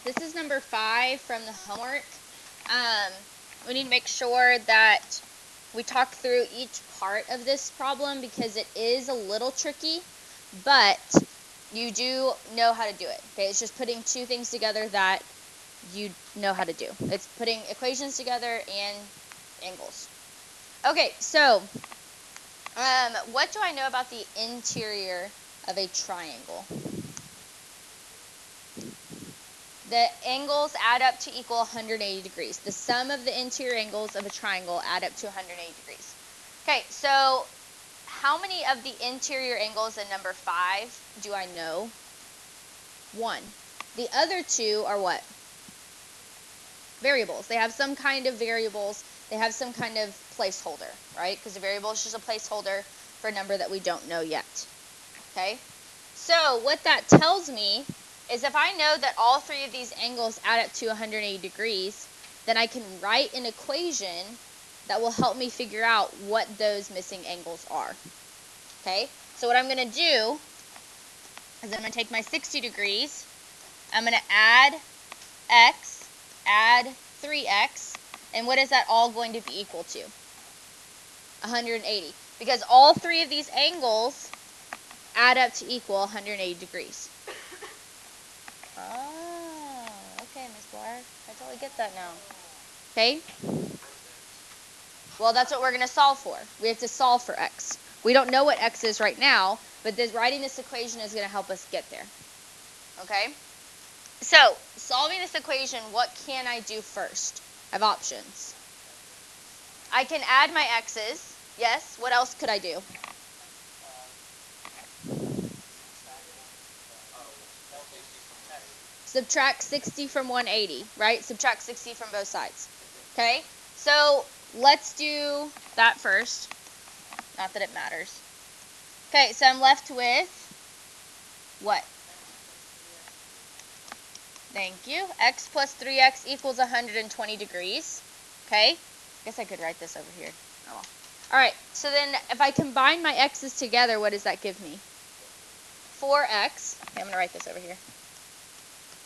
This is number 5 from the homework. We need to make sure that we talk through each part of this problem because it is a little tricky, but you do know how to do it. Okay, it's just putting two things together that you know how to do. It's putting equations together and angles. Okay, so what do I know about the interior of a triangle? The angles add up to equal 180 degrees. The sum of the interior angles of a triangle add up to 180 degrees. Okay, so how many of the interior angles in number 5 do I know? 1. The other 2 are what? Variables. They have some kind of variables. They have some kind of placeholder, right? Because a variable is just a placeholder for a number that we don't know yet. Okay? So what that tells me is if I know that all 3 of these angles add up to 180 degrees, then I can write an equation that will help me figure out what those missing angles are. Okay? So what I'm going to do is I'm going to take my 60 degrees, I'm going to add x, add 3x, and what is that all going to be equal to? 180. Because all 3 of these angles add up to equal 180 degrees. Oh, okay, Miss Blair. I totally get that now. Okay? Well, that's what we're going to solve for. We have to solve for x. We don't know what x is right now, but writing this equation is going to help us get there. Okay? So, solving this equation, what can I do first? I have options. I can add my x's. Yes. What else could I do? Subtract 60 from 180, right? Subtract 60 from both sides. Okay? So, let's do that first. Not that it matters. Okay, so I'm left with what? Thank you. X plus 3x equals 120 degrees. Okay? I guess I could write this over here. Oh well. Alright, so then if I combine my x's together, what does that give me? 4x. Okay, I'm going to write this over here.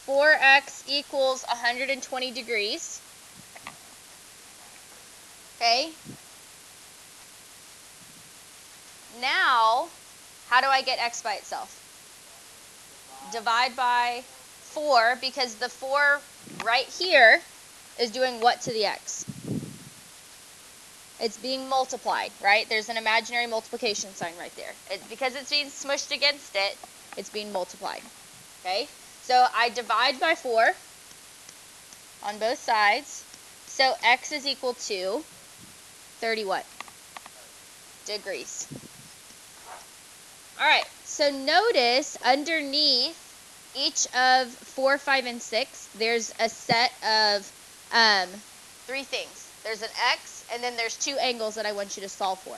4x equals 120 degrees. Okay? Now, how do I get x by itself? Divide by 4, because the 4 right here is doing what to the x? It's being multiplied, right? There's an imaginary multiplication sign right there. Because it's being smushed against it, it's being multiplied. Okay? So I divide by 4 on both sides. So x is equal to 30 what? Degrees. Alright, so notice underneath each of 4, 5, and 6, there's a set of 3 things. There's an x, and then there's 2 angles that I want you to solve for.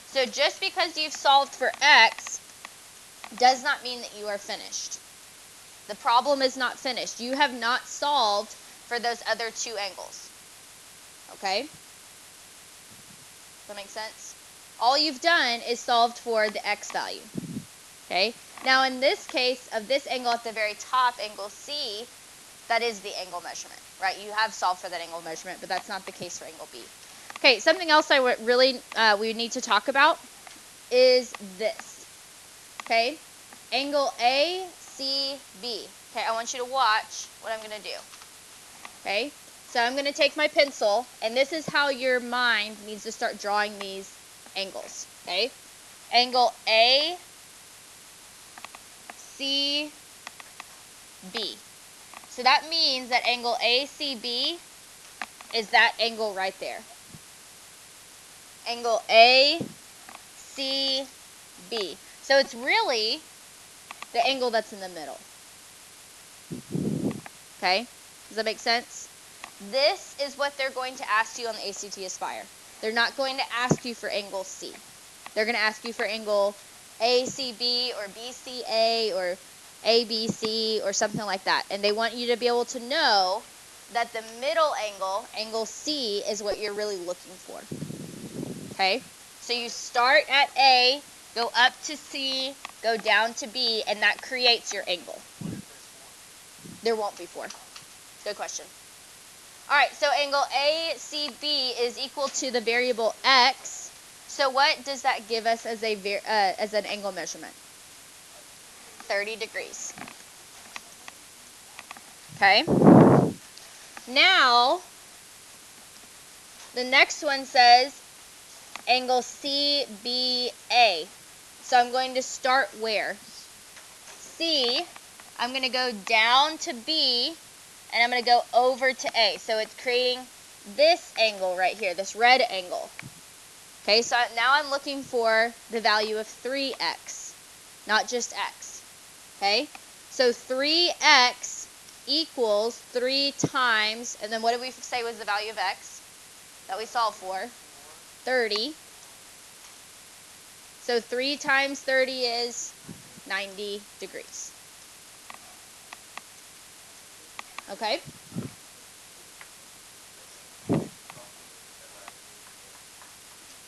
So just because you've solved for x does not mean that you are finished. The problem is not finished. You have not solved for those other 2 angles. Okay? Does that make sense? All you've done is solved for the x value. Okay? Now in this case of this angle at the very top, angle C, that is the angle measurement, right? You have solved for that angle measurement, but that's not the case for angle B. Okay, something else I would really we need to talk about is this. Okay? Angle ACB. Okay, I want you to watch what I'm going to do. Okay? So I'm going to take my pencil, and this is how your mind needs to start drawing these angles. Okay? Angle ACB. So that means that angle ACB is that angle right there. Angle ACB. So it's really the angle that's in the middle. Okay? Does that make sense? This is what they're going to ask you on the ACT Aspire. They're not going to ask you for angle C. They're going to ask you for angle ACB or BCA or ABC or something like that. And they want you to be able to know that the middle angle, angle C, is what you're really looking for. Okay? So you start at A, go up to C, go down to B, and that creates your angle. There won't be 4. Good question. All right, so angle ACB is equal to the variable x. So what does that give us as an angle measurement? 30 degrees. Okay. Now, the next one says angle CBA. So I'm going to start where? C, I'm going to go down to B, and I'm going to go over to A. So it's creating this angle right here, this red angle. Okay, so now I'm looking for the value of 3x, not just x. Okay, so 3x equals 3 times, and then what did we say was the value of x that we solved for? 30. So 3 times 30 is 90 degrees. Okay?